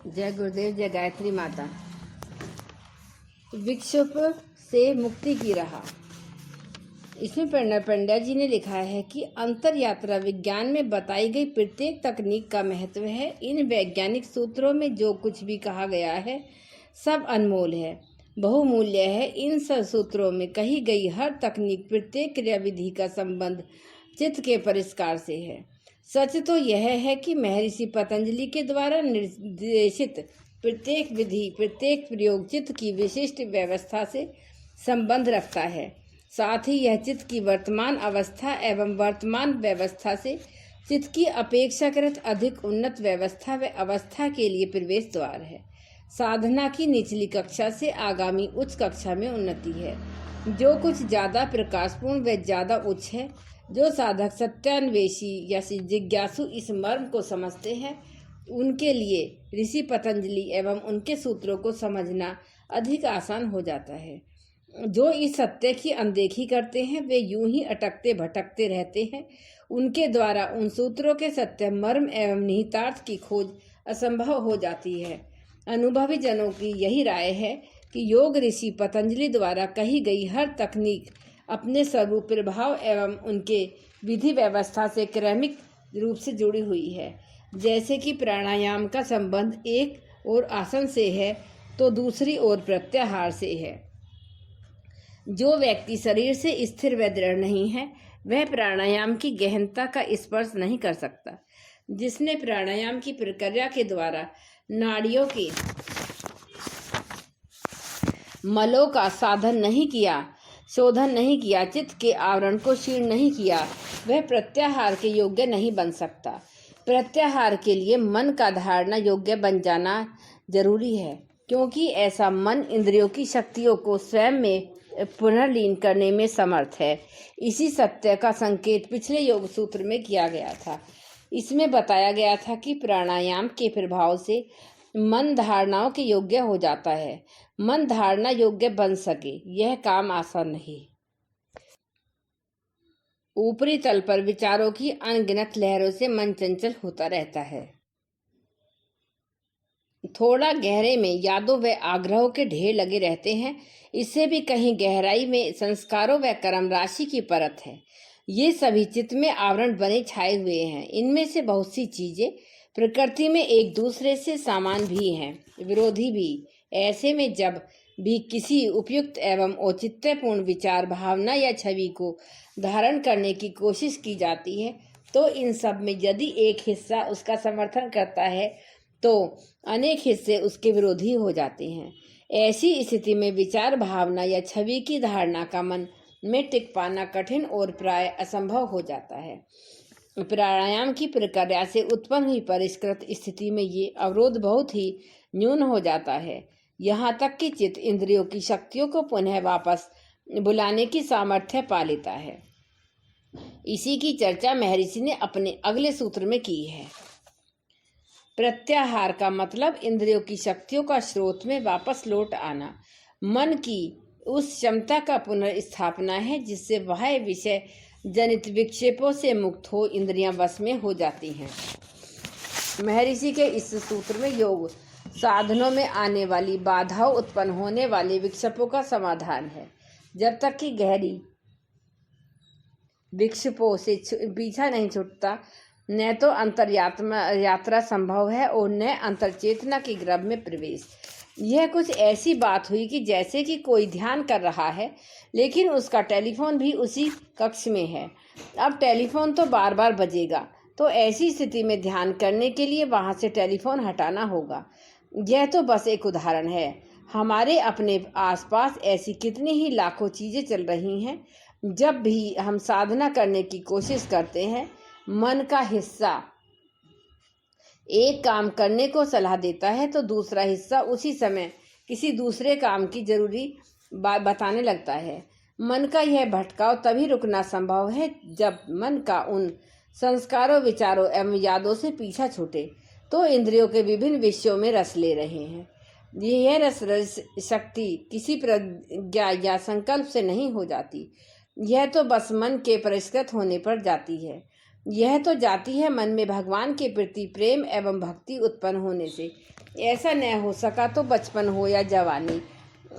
जय गुरुदेव, जय गायत्री माता। विक्षोभ से मुक्ति की राह। इसमें पंड्या जी ने लिखा है कि अंतर यात्रा विज्ञान में बताई गई प्रत्येक तकनीक का महत्व है। इन वैज्ञानिक सूत्रों में जो कुछ भी कहा गया है सब अनमोल है, बहुमूल्य है। इन सब सूत्रों में कही गई हर तकनीक, प्रत्येक क्रियाविधि का संबंध चित्त के परिष्कार से है। सच तो यह है कि महर्षि पतंजलि के द्वारा निर्देशित प्रत्येक विधि, प्रत्येक प्रयोग चित्त की विशिष्ट व्यवस्था से संबंध रखता है। साथ ही यह चित्त की वर्तमान अवस्था एवं वर्तमान व्यवस्था से चित्त की अपेक्षाकृत अधिक उन्नत व्यवस्था व अवस्था के लिए प्रवेश द्वार है। साधना की निचली कक्षा से आगामी उच्च कक्षा में उन्नति है। जो कुछ ज़्यादा प्रकाशपूर्ण व ज़्यादा उच्च है, जो साधक सत्यान्वेषी या जिज्ञासु इस मर्म को समझते हैं, उनके लिए ऋषि पतंजलि एवं उनके सूत्रों को समझना अधिक आसान हो जाता है। जो इस सत्य की अनदेखी करते हैं वे यूं ही अटकते भटकते रहते हैं। उनके द्वारा उन सूत्रों के सत्य मर्म एवं निहितार्थ की खोज असंभव हो जाती है। अनुभवी जनों की यही राय है कि योग ऋषि पतंजलि द्वारा कही गई हर तकनीक अपने स्वरूप प्रभाव एवं उनके विधि व्यवस्था से क्रमिक रूप से जुड़ी हुई है। जैसे कि प्राणायाम का संबंध एक ओर आसन से है तो दूसरी ओर प्रत्याहार से है। जो व्यक्ति शरीर से स्थिर व दृढ़ नहीं है वह प्राणायाम की गहनता का स्पर्श नहीं कर सकता। जिसने प्राणायाम की प्रक्रिया के द्वारा नाड़ियों के मलों का साधन नहीं किया, शोधन नहीं किया, चित्त के आवरण को क्षीण नहीं किया, वह प्रत्याहार के योग्य नहीं बन सकता। प्रत्याहार के लिए मन का धारणा योग्य बन जाना जरूरी है, क्योंकि ऐसा मन इंद्रियों की शक्तियों को स्वयं में पुनर्लीन करने में समर्थ है। इसी सत्य का संकेत पिछले योग सूत्र में किया गया था। इसमें बताया गया था कि प्राणायाम के प्रभाव से मन धारणाओं के योग्य हो जाता है। मन धारणा योग्य बन सके यह काम आसान नहीं। ऊपरी तल पर विचारों की अनगिनत लहरों से मन चंचल होता रहता है। थोड़ा गहरे में यादों व आग्रहों के ढेर लगे रहते हैं। इससे भी कहीं गहराई में संस्कारों व कर्म राशि की परत है। ये सभी चित्त में आवरण बने छाए हुए हैं। इनमें से बहुत सी चीजें प्रकृति में एक दूसरे से समान भी हैं, विरोधी भी। ऐसे में जब भी किसी उपयुक्त एवं औचित्यपूर्ण विचार, भावना या छवि को धारण करने की कोशिश की जाती है तो इन सब में यदि एक हिस्सा उसका समर्थन करता है तो अनेक हिस्से उसके विरोधी हो जाते हैं। ऐसी स्थिति में विचार, भावना या छवि की धारणा का मन में टिक पाना कठिन और प्राय असंभव हो जाता है। प्राणायाम की प्रक्रिया से उत्पन्न हुई परिष्कृत स्थिति में ये अवरोध बहुत ही न्यून हो जाता है। यहाँ तक कि चित्त इंद्रियों की शक्तियों को पुनः वापस बुलाने की सामर्थ्य पा लेता है। इसी की चर्चा महर्षि ने अपने अगले सूत्र में की है। प्रत्याहार का मतलब इंद्रियों की शक्तियों का स्रोत में वापस लौट आना, मन की उस क्षमता का पुनर्स्थापना है जिससे बाह्य विषय जनित विक्षेपों से मुक्त हो इंद्रियां वश में हो जाती हैं। महर्षि के इस सूत्र में योग साधनों में आने वाली बाधाओं, उत्पन्न होने वाले विक्षेपों का समाधान है। जब तक कि गहरी विक्षेपों से पीछा नहीं छूटता, न तो अंतर यात्रा संभव है और न अंतर चेतना के गर्भ में प्रवेश। यह कुछ ऐसी बात हुई कि जैसे कि कोई ध्यान कर रहा है लेकिन उसका टेलीफोन भी उसी कक्ष में है। अब टेलीफोन तो बार बार बजेगा, तो ऐसी स्थिति में ध्यान करने के लिए वहां से टेलीफोन हटाना होगा। यह तो बस एक उदाहरण है। हमारे अपने आसपास ऐसी कितनी ही लाखों चीजें चल रही हैं। जब भी हम साधना करने की कोशिश करते हैं, मन का हिस्सा एक काम करने को सलाह देता है तो दूसरा हिस्सा उसी समय किसी दूसरे काम की जरूरी बात बताने लगता है। मन का यह भटकाव तभी रुकना संभव है जब मन का उन संस्कारों, विचारों एवं यादों से पीछा छूटे। तो इंद्रियों के विभिन्न विषयों में रस ले रहे हैं। यह रस शक्ति किसी प्रज्ञा या संकल्प से नहीं हो जाती, यह तो बस मन के परिष्कृत होने पर जाती है। यह तो जाती है मन में भगवान के प्रति प्रेम एवं भक्ति उत्पन्न होने से। ऐसा न हो सका तो बचपन हो या जवानी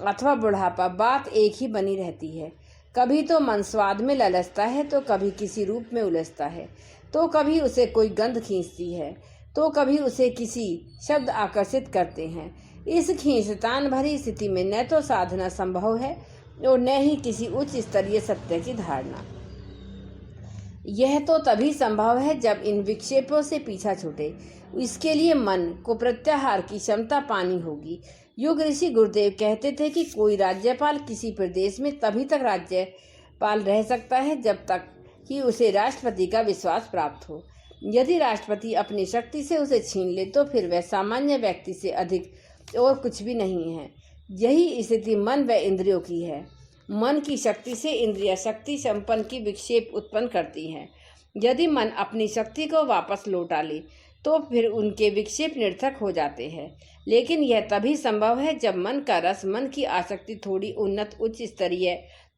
अथवा बुढ़ापा, बात एक ही बनी रहती है। कभी तो मन स्वाद में ललचता है, तो कभी किसी रूप में उलझता है, तो कभी उसे कोई गंध खींचती है, तो कभी उसे किसी शब्द आकर्षित करते हैं। इस खींचतान भरी स्थिति में न तो साधना संभव है और न ही किसी उच्च स्तरीय सत्य की धारणा। यह तो तभी संभव है जब इन विक्षेपों से पीछा छूटे। इसके लिए मन को प्रत्याहार की क्षमता पानी होगी। युग ऋषि गुरुदेव कहते थे कि कोई राज्यपाल किसी प्रदेश में तभी तक राज्यपाल रह सकता है जब तक कि उसे राष्ट्रपति का विश्वास प्राप्त हो। यदि राष्ट्रपति अपनी शक्ति से उसे छीन ले तो फिर वह सामान्य व्यक्ति से अधिक और कुछ भी नहीं है। यही स्थिति मन व इंद्रियों की है। मन की शक्ति से इंद्रियां शक्ति संपन्न की विक्षेप उत्पन्न करती हैं। यदि मन अपनी शक्ति को वापस लौटा ले तो फिर उनके विक्षेप निरर्थक हो जाते हैं। लेकिन यह तभी संभव है जब मन का रस, मन की आसक्ति थोड़ी उन्नत, उच्च स्तरीय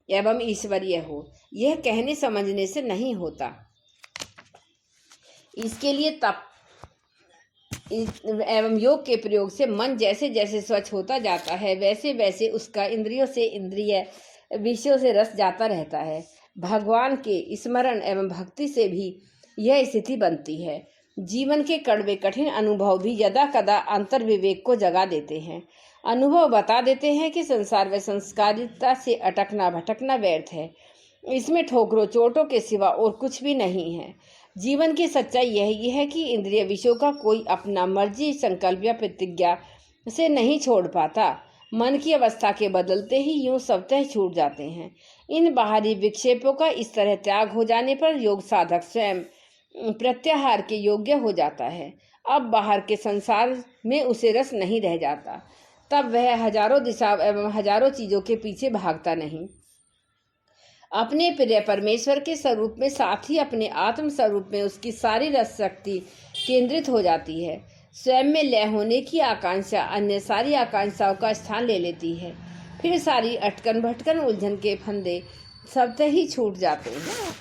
एवं ईश्वरीय हो। यह कहने समझने से नहीं होता। इसके लिए तप एवं योग के प्रयोग से मन जैसे जैसे स्वच्छ होता जाता है, वैसे वैसे उसका इंद्रियों से इंद्रिय विषयों से रस जाता रहता है। भगवान के स्मरण एवं भक्ति से भी यह स्थिति बनती है। जीवन के कड़वे कठिन अनुभव भी यदा कदा अंतर विवेक को जगा देते हैं। अनुभव बता देते हैं कि संसार व संस्कारिता से अटकना भटकना व्यर्थ है। इसमें ठोकरों चोटों के सिवा और कुछ भी नहीं है। जीवन की सच्चाई यही है कि इंद्रिय विषयों का कोई अपना मर्जी, संकल्प या प्रतिज्ञा से नहीं छोड़ पाता। मन की अवस्था के बदलते ही यूं स्वतः छूट जाते हैं। इन बाहरी विक्षेपों का इस तरह त्याग हो जाने पर योग साधक स्वयं प्रत्याहार के योग्य हो जाता है। अब बाहर के संसार में उसे रस नहीं रह जाता। तब वह हजारों दिशा एवं हजारों चीजों के पीछे भागता नहीं। अपने प्रिय परमेश्वर के स्वरूप में, साथ ही अपने आत्म स्वरूप में उसकी सारी रस शक्ति केंद्रित हो जाती है। स्वयं में लय होने की आकांक्षा अन्य सारी आकांक्षाओं का स्थान ले लेती है। फिर सारी अटकन भटकन उलझन के फंदे स्वतः ही छूट जाते हैं।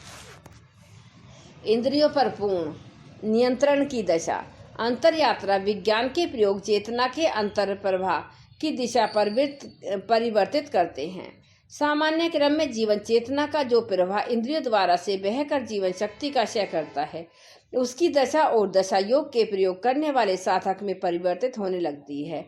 इंद्रियों पर पूर्ण नियंत्रण की दशा। अंतर यात्रा विज्ञान के प्रयोग चेतना के अंतर प्रवाह की दिशा परिवर्तित करते हैं। सामान्य क्रम में जीवन चेतना का जो प्रवाह इंद्रियों द्वारा से बहकर जीवन शक्ति का क्षय करता है, उसकी दशा और दशा योग के प्रयोग करने वाले साधक में परिवर्तित होने लगती है।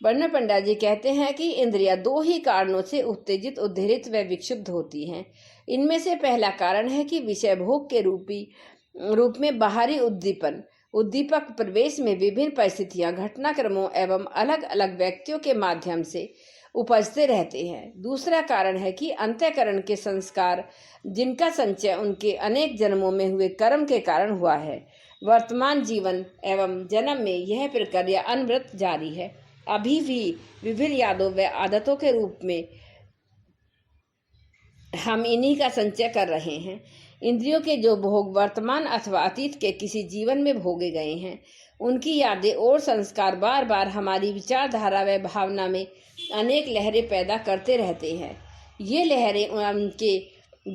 वर्ण पंडा जी कहते हैं कि इंद्रियां दो ही कारणों से उत्तेजित, उद्धरित व विक्षुब्ध होती हैं। इनमें से पहला कारण है कि विषय भोग के रूप में बाहरी उद्दीपक प्रवेश में विभिन्न परिस्थितियां, घटनाक्रमों एवं अलग अलग व्यक्तियों के माध्यम से उपजते रहते हैं। दूसरा कारण है कि अंतःकरण के संस्कार, जिनका संचय उनके अनेक जन्मों में हुए कर्म के कारण हुआ है। वर्तमान जीवन एवं जन्म में यह प्रक्रिया अनवरत जारी है। अभी भी विभिन्न यादों व आदतों के रूप में हम इन्हीं का संचय कर रहे हैं। इंद्रियों के जो भोग वर्तमान अथवा अतीत के किसी जीवन में भोगे गए हैं, उनकी यादें और संस्कार बार बार हमारी विचारधारा व भावना में अनेक लहरें पैदा करते रहते हैं। ये लहरें उनके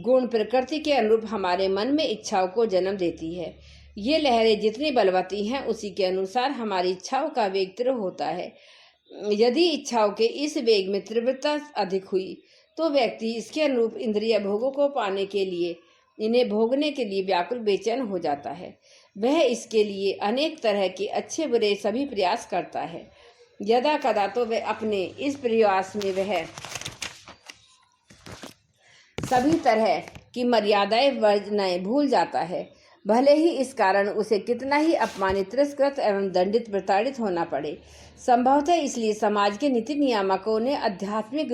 गुण प्रकृति के अनुरूप हमारे मन में इच्छाओं को जन्म देती है। ये लहरें जितनी बलवती हैं, उसी के अनुसार हमारी इच्छाओं का वेग तीव्र होता है। यदि इच्छाओं के इस वेग में तीव्रता अधिक हुई तो व्यक्ति इसके अनुरूप इंद्रिय भोगों को पाने के लिए, इन्हें भोगने के लिए व्याकुल बेचैन हो जाता है। वह इसके लिए अनेक तरह के अच्छे बुरे सभी प्रयास करता है। यदा कदा तो वह अपने इस प्रयास में वह सभी तरह की मर्यादाएं वर्जनाएं भूल जाता है, भले ही इस कारण उसे कितना ही अपमानित, तिरस्कृत एवं दंडित, प्रताड़ित होना पड़े। संभवतः इसलिए समाज के नीति नियामकों ने आध्यात्मिक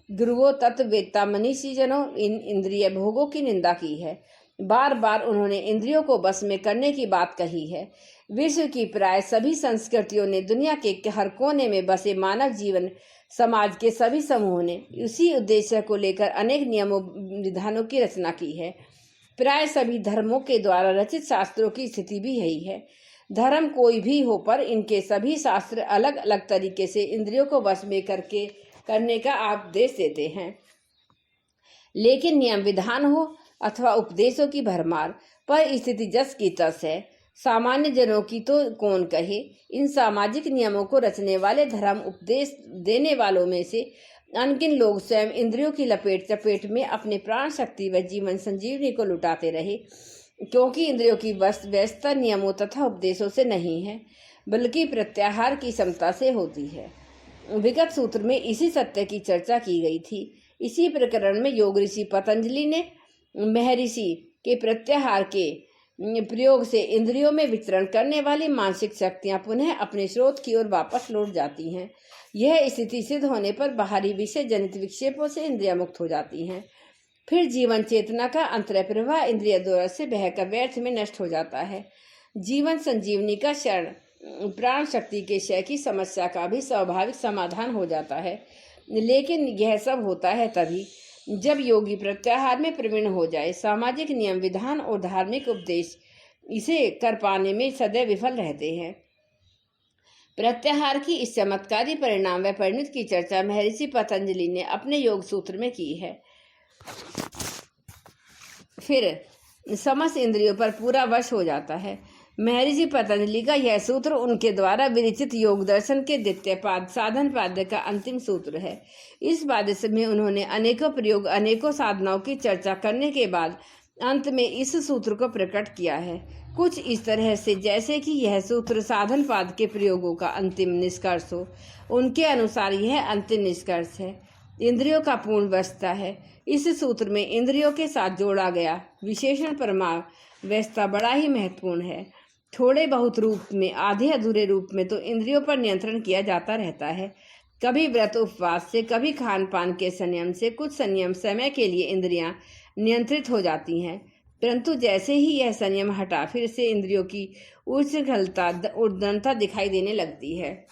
गुरुओं, तत्ववेत्ता, मनीषीजनों इन इंद्रिय भोगों की निंदा की है। बार बार उन्होंने इंद्रियों को बस में करने की बात कही है। विश्व की प्राय सभी संस्कृतियों ने, दुनिया के हर कोने में बसे मानव जीवन समाज के सभी समूहों ने उसी उद्देश्य को लेकर अनेक नियमों विधानों की रचना की है। प्राय सभी धर्मों के द्वारा रचित शास्त्रों की स्थिति भी यही है। धर्म कोई भी हो, पर इनके सभी शास्त्र अलग अलग तरीके से इंद्रियों को वश में करने का आदेश देते हैं। लेकिन नियम विधान हो अथवा उपदेशों की भरमार, पर स्थिति जस की तस है। सामान्य जनों की तो कौन कहे। इन सामाजिक नियमों को रचने वाले, धर्म उपदेश देने वालों में से अनगिन लोग स्वयं इंद्रियों की लपेट चपेट में अपने प्राण शक्ति व जीवन संजीवनी को लुटाते रहे, क्योंकि इंद्रियों की व्यस्तता नियमों तथा उपदेशों से नहीं है, बल्कि प्रत्याहार की क्षमता से होती है। विगत सूत्र में इसी सत्य की चर्चा की गई थी। इसी प्रकरण में योग ऋषि पतंजलि ने महर्षि के प्रत्याहार के प्रयोग से इंद्रियों में विचरण करने वाली मानसिक शक्तियां पुनः अपने स्रोत की ओर वापस लौट जाती हैं। यह स्थिति सिद्ध होने पर बाहरी विषय जनित विक्षेपों से इंद्रियां मुक्त हो जाती हैं। फिर जीवन चेतना का अंतरः प्रवाह इंद्रिय द्वारा से बहकर व्यर्थ में नष्ट हो जाता है। जीवन संजीवनी का क्षण प्राण शक्ति के क्षय की समस्या का भी स्वाभाविक समाधान हो जाता है। लेकिन यह सब होता है तभी जब योगी प्रत्याहार में प्रवीण हो जाए। सामाजिक नियम विधान और धार्मिक उपदेश इसे कर पाने में सदैव विफल रहते हैं। प्रत्याहार की इस चमत्कारी परिणाम व परिणति की चर्चा महर्षि पतंजलि ने अपने योग सूत्र में की है। फिर समस्त इंद्रियों पर पूरा वश हो जाता है। महर्षि पतंजलि का यह सूत्र उनके द्वारा विरचित योग दर्शन के द्वितीय पाद साधन पाद्य का अंतिम सूत्र है। इस पाद्य में उन्होंने अनेकों प्रयोग अनेकों साधनाओं की चर्चा करने के बाद अंत में इस सूत्र को प्रकट किया है। कुछ इस तरह से जैसे कि यह सूत्र साधन पाद के प्रयोगों का अंतिम निष्कर्ष हो। उनके अनुसार यह अंतिम निष्कर्ष है, इंद्रियों का पूर्ण वशता है। इस सूत्र में इंद्रियों के साथ जोड़ा गया विशेषण परमावस्था बड़ा ही महत्वपूर्ण है। थोड़े बहुत रूप में, आधे अधूरे रूप में तो इंद्रियों पर नियंत्रण किया जाता रहता है। कभी व्रत उपवास से, कभी खान पान के संयम से कुछ संयम समय के लिए इंद्रियां नियंत्रित हो जाती हैं, परंतु जैसे ही यह संयम हटा फिर से इंद्रियों की उच्छृंखलता उद्दंडता दिखाई देने लगती है।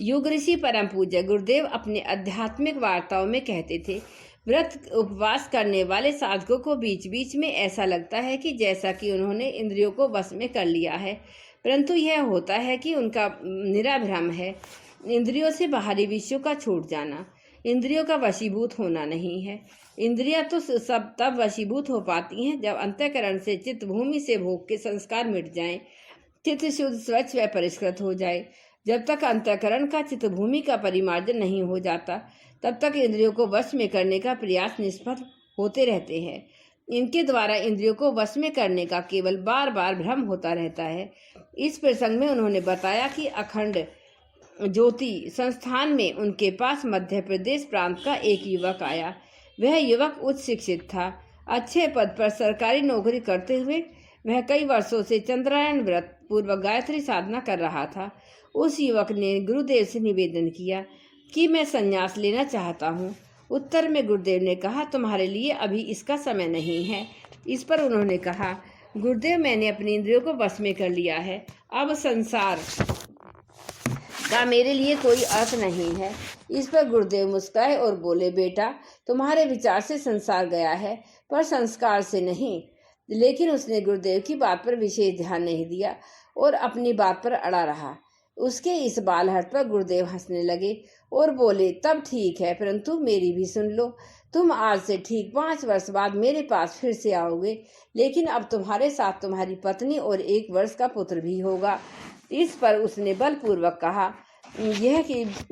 योग ऋषि परम पूज्य गुरुदेव अपने आध्यात्मिक वार्ताओं में कहते थे, व्रत उपवास करने वाले साधकों को बीच बीच में ऐसा लगता है कि जैसा कि उन्होंने इंद्रियों को वश में कर लिया है, परंतु यह होता है कि उनका निराभ्रम है। इंद्रियों से बाहरी विषयों का छूट जाना इंद्रियों का वशीभूत होना नहीं है। इंद्रियां तो सब तब वशीभूत हो पाती हैं जब अंतःकरण से चित्त भूमि से भोग के संस्कार मिट जाएं, चित्त शुद्ध स्वच्छ व परिष्कृत हो जाए। जब तक अंतःकरण का चित्त भूमि का परिमार्जन नहीं हो जाता तब तक इंद्रियों को वश में करने का प्रयास निष्फल होते रहते हैं। इनके द्वारा इंद्रियों को वश में करने का केवल बार बार भ्रम होता रहता है। इस प्रसंग में उन्होंने बताया कि अखंड ज्योति संस्थान में उनके पास मध्य प्रदेश प्रांत का एक युवक आया। वह युवक उच्च शिक्षित था, अच्छे पद पर सरकारी नौकरी करते हुए वह कई वर्षों से चंद्रायण व्रत पूर्वक गायत्री साधना कर रहा था। उस युवक ने गुरुदेव से निवेदन किया कि मैं संन्यास लेना चाहता हूँ। उत्तर में गुरुदेव ने कहा, तुम्हारे लिए अभी इसका समय नहीं है। इस पर उन्होंने कहा, गुरुदेव मैंने अपनी इंद्रियों को वश में कर लिया है, अब संसार का मेरे लिए कोई अर्थ नहीं है। इस पर गुरुदेव मुस्कुराए और बोले, बेटा तुम्हारे विचार से संसार गया है पर संस्कार से नहीं। लेकिन उसने गुरुदेव की बात पर विशेष ध्यान नहीं दिया और अपनी बात पर अड़ा रहा। उसके इस बालहट पर गुरुदेव हंसने लगे और बोले, तब ठीक है, परंतु मेरी भी सुन लो। तुम आज से ठीक 5 वर्ष बाद मेरे पास फिर से आओगे, लेकिन अब तुम्हारे साथ तुम्हारी पत्नी और 1 वर्ष का पुत्र भी होगा। इस पर उसने बलपूर्वक कहा, यह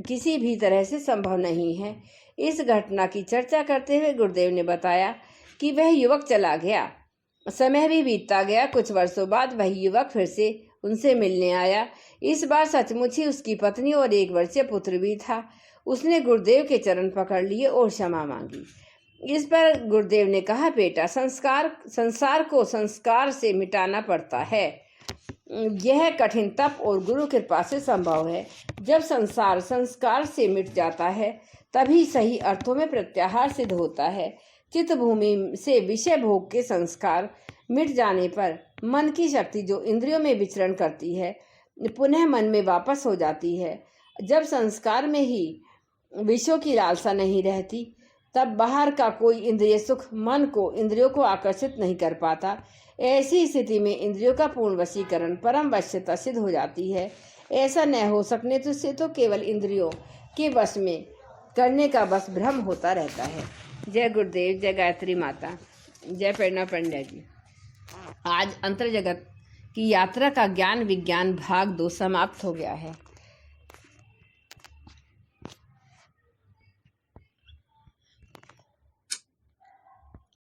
किसी भी तरह से संभव नहीं है। इस घटना की चर्चा करते हुए गुरुदेव ने बताया कि वह युवक चला गया। समय भी बीतता गया। कुछ वर्षों बाद वह युवक फिर से उनसे मिलने आया। इस बार सचमुच ही उसकी पत्नी और 1 वर्षीय पुत्र भी था। उसने गुरुदेव के चरण पकड़ लिए और क्षमा मांगी। इस पर गुरुदेव ने कहा, बेटा संसार को संस्कार से मिटाना पड़ता है। यह कठिन तप और गुरु कृपा से संभव है। जब संसार संस्कार से मिट जाता है तभी सही अर्थों में प्रत्याहार सिद्ध होता है। चित्त भूमि से विषय भोग के संस्कार मिट जाने पर मन की शक्ति जो इंद्रियों में विचरण करती है पुनः मन में वापस हो जाती है। जब संस्कार में ही विषयों की लालसा नहीं रहती तब बाहर का कोई इंद्रिय सुख मन को इंद्रियों को आकर्षित नहीं कर पाता। ऐसी स्थिति में इंद्रियों का पूर्ण वशीकरण परम वश्यता सिद्ध हो जाती है। ऐसा न हो सकने तो से तो केवल इंद्रियों के वश में करने का बस भ्रम होता रहता है। जय गुरुदेव, जय गायत्री माता, जय प्रेरणा पंड्या जी। आज अंतर जगत की यात्रा का ज्ञान विज्ञान भाग 2 समाप्त हो गया है।